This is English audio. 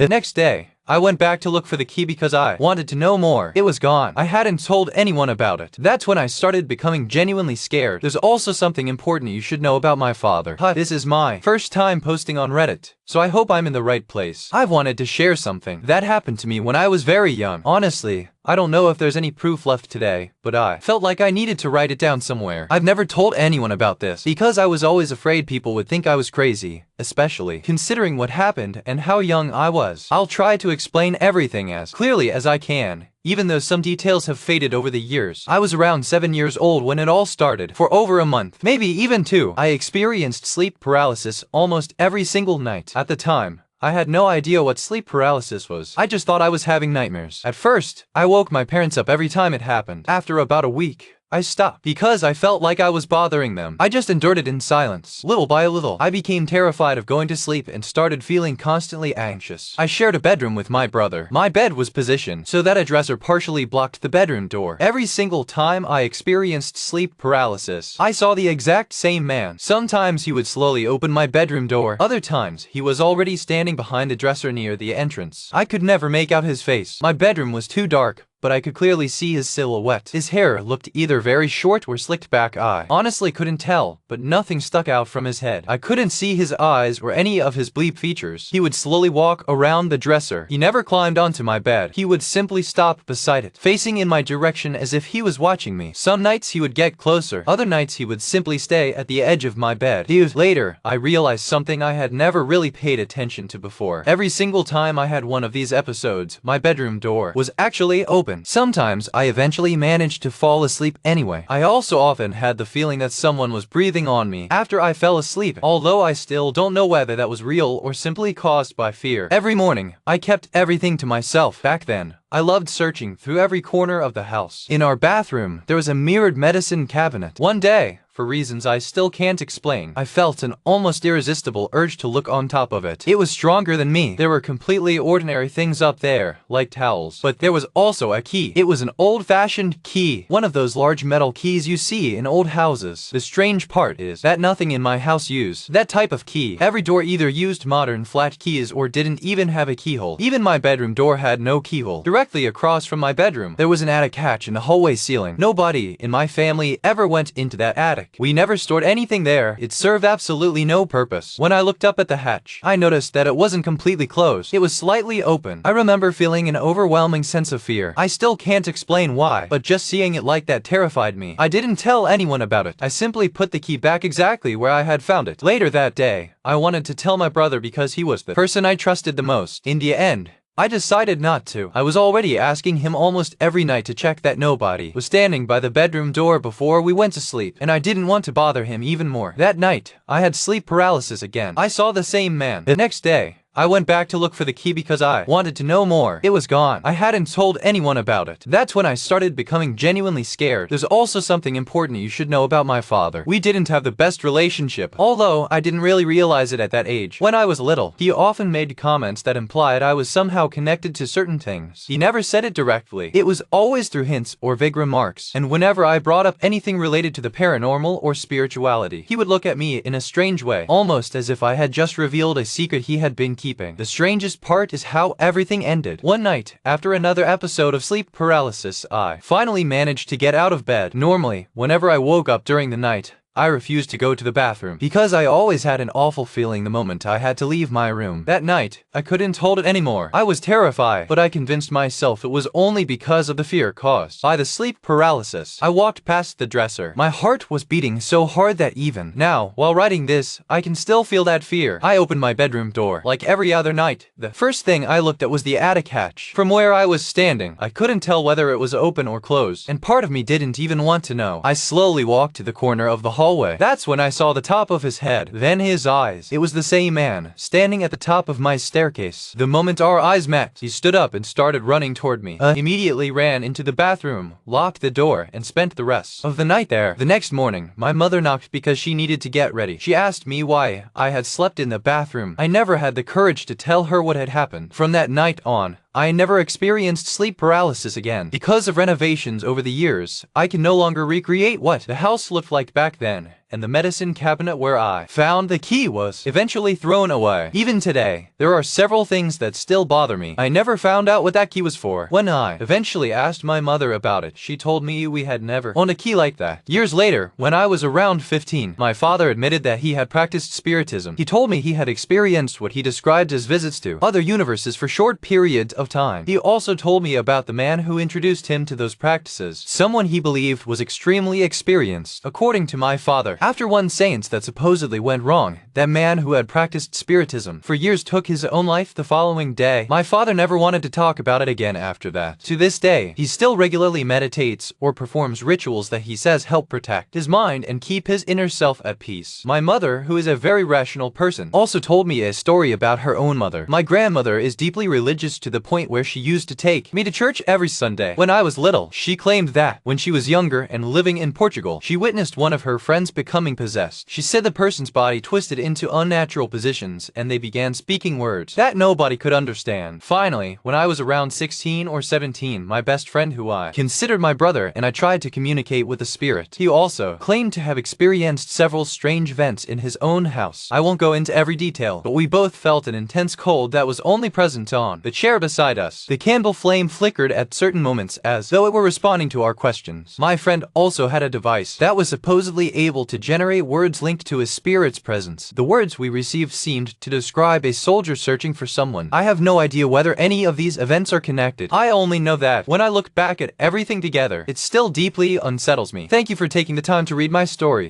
The next day, I went back to look for the key because I wanted to know more. It was gone. I hadn't told anyone about it. That's when I started becoming genuinely scared. There's also something important you should know about my father. This is my first time posting on Reddit, so I hope I'm in the right place. I've wanted to share something that happened to me when I was very young. Honestly, I don't know if there's any proof left today, but I felt like I needed to write it down somewhere. I've never told anyone about this because I was always afraid people would think I was crazy, especially considering what happened and how young I was. I'll try to explain everything as clearly as I can, even though some details have faded over the years. I was around 7 years old when it all started. For over a month, maybe even 2, I experienced sleep paralysis almost every single night. At the time, I had no idea what sleep paralysis was. I just thought I was having nightmares. At first, I woke my parents up every time it happened. After about a week, I stopped because I felt like I was bothering them. I just endured it in silence. Little by little, I became terrified of going to sleep and started feeling constantly anxious. I shared a bedroom with my brother. My bed was positioned so that a dresser partially blocked the bedroom door. Every single time I experienced sleep paralysis, I saw the exact same man. Sometimes he would slowly open my bedroom door. Other times, he was already standing behind the dresser near the entrance. I could never make out his face. My bedroom was too dark, but I could clearly see his silhouette. His hair looked either very short or slicked back. I honestly couldn't tell, but nothing stuck out from his head. I couldn't see his eyes or any of his bleep features. He would slowly walk around the dresser. He never climbed onto my bed. He would simply stop beside it, facing in my direction as if he was watching me. Some nights he would get closer. Other nights he would simply stay at the edge of my bed. Years later, I realized something I had never really paid attention to before. Every single time I had one of these episodes, my bedroom door was actually open. Sometimes I eventually managed to fall asleep anyway. I also often had the feeling that someone was breathing on me after I fell asleep, although I still don't know whether that was real or simply caused by fear. Every morning, I kept everything to myself. Back then, I loved searching through every corner of the house. In our bathroom, there was a mirrored medicine cabinet. One day, for reasons I still can't explain, I felt an almost irresistible urge to look on top of it. It was stronger than me. There were completely ordinary things up there, like towels. But there was also a key. It was an old-fashioned key, one of those large metal keys you see in old houses. The strange part is that nothing in my house used that type of key. Every door either used modern flat keys or didn't even have a keyhole. Even my bedroom door had no keyhole. Directly across from my bedroom, there was an attic hatch in the hallway ceiling. Nobody in my family ever went into that attic. We never stored anything there. It served absolutely no purpose. When I looked up at the hatch, I noticed that it wasn't completely closed. It was slightly open. I remember feeling an overwhelming sense of fear. I still can't explain why, but just seeing it like that terrified me. I didn't tell anyone about it. I simply put the key back exactly where I had found it. Later that day, I wanted to tell my brother because he was the person I trusted the most. In the end, I decided not to. I was already asking him almost every night to check that nobody was standing by the bedroom door before we went to sleep, and I didn't want to bother him even more. That night, I had sleep paralysis again. I saw the same man. The next day, I went back to look for the key because I wanted to know more. It was gone. I hadn't told anyone about it. That's when I started becoming genuinely scared. There's also something important you should know about my father. We didn't have the best relationship, although I didn't really realize it at that age. When I was little, he often made comments that implied I was somehow connected to certain things. He never said it directly. It was always through hints or vague remarks. And whenever I brought up anything related to the paranormal or spirituality, he would look at me in a strange way, almost as if I had just revealed a secret he had been keeping. The strangest part is how everything ended. One night, after another episode of sleep paralysis, I finally managed to get out of bed. Normally, whenever I woke up during the night, I refused to go to the bathroom because I always had an awful feeling the moment I had to leave my room. That night, I couldn't hold it anymore. I was terrified, but I convinced myself it was only because of the fear caused by the sleep paralysis. I walked past the dresser. My heart was beating so hard that even now, while writing this, I can still feel that fear. I opened my bedroom door. Like every other night, the first thing I looked at was the attic hatch. From where I was standing, I couldn't tell whether it was open or closed, and part of me didn't even want to know. I slowly walked to the corner of the hallway. That's when I saw the top of his head, then his eyes. It was the same man, standing at the top of my staircase. The moment our eyes met, he stood up and started running toward me. Immediately ran into the bathroom, locked the door, and spent the rest of the night there. The next morning, my mother knocked because she needed to get ready. She asked me why I had slept in the bathroom. I never had the courage to tell her what had happened. From that night on, I never experienced sleep paralysis again. Because of renovations over the years, I can no longer recreate what the house looked like back then, and the medicine cabinet where I found the key was eventually thrown away. Even today, there are several things that still bother me. I never found out what that key was for. When I eventually asked my mother about it, she told me we had never owned a key like that. Years later, when I was around 15, my father admitted that he had practiced spiritism. He told me he had experienced what he described as visits to other universes for short periods of time. He also told me about the man who introduced him to those practices, someone he believed was extremely experienced. According to my father, after one seance that supposedly went wrong, that man who had practiced spiritism for years took his own life the following day. My father never wanted to talk about it again after that. To this day, he still regularly meditates or performs rituals that he says help protect his mind and keep his inner self at peace. My mother, who is a very rational person, also told me a story about her own mother. My grandmother is deeply religious to the point where she used to take me to church every Sunday. When I was little, she claimed that when she was younger and living in Portugal, she witnessed one of her friends becoming possessed. She said the person's body twisted into unnatural positions and they began speaking words that nobody could understand. Finally, when I was around 16 or 17, my best friend, who I considered my brother, and I tried to communicate with the spirit. He also claimed to have experienced several strange events in his own house. I won't go into every detail, but we both felt an intense cold that was only present on the chair beside us. The candle flame flickered at certain moments as though it were responding to our questions. My friend also had a device that was supposedly able to generate words linked to his spirit's presence. The words we received seemed to describe a soldier searching for someone. I have no idea whether any of these events are connected. I only know that when I look back at everything together, it still deeply unsettles me. Thank you for taking the time to read my story.